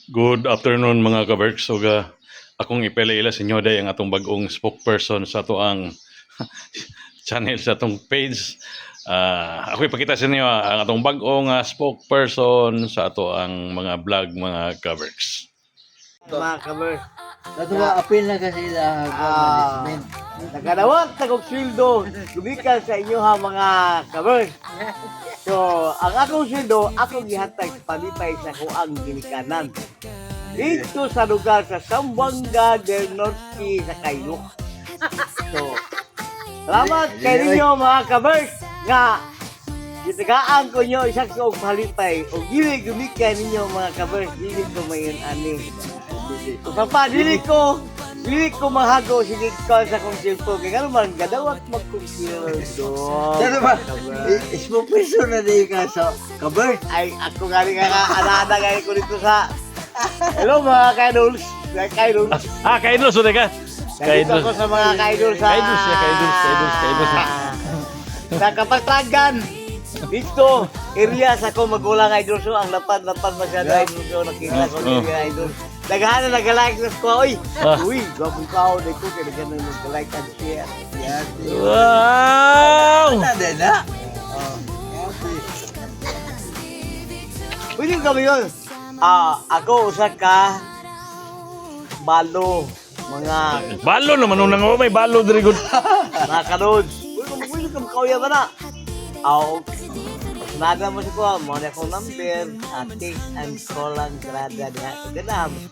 Good afternoon mga ka-Berks. So, akong ipilaila sa inyo day ang atong bagong spokesperson sa ato ang channel sa atong page. Ako ipakita sa inyo ang atong bagong spokesperson sa ato ang mga vlog mga ka-Berks. Mga kamer, Natuwa, apil na kasi sa management. nagkadawat sa kong sweldo, lumikan sa inyo ha mga kamer. So, ang akong sweldo, akong gihatag palipay sa kuang ginikanan. Dito sa lugar sa Zamboanga del Norte sa Kailo. So, salamat kay ninyo mga kamer nga gitagaan ko nyo isang kong palipay o gili gumikan ninyo mga kamer, gili ko mayon ani. Papa, dili ko mahago sige ko sa kong cellphone kaya naman gadawat mag-computer Ano ba? Spokesperson na din ka sa kaber. ay ako galing nga ana-ana galing ko dito sa hello mga kaidols Kaidos ulit ka. nandito ako sa mga kaidols sa Kaidos. sa Kapatagan dito area sa ko magulang idol so ang lapad masyado idol so nakita ko Oh. area idol naghahanap nag-like na ko uy Ah. gwapong tao na ko kaya ganun nag-like and share yan Wow! Ano na? pwede kami yun ako usa ka balo mga Balo naman nung nang may balo diri gud. mga kanods pwede kami kauya ba na nada mo sa ko mo na akong number text and call lang grada niya ganda mo sa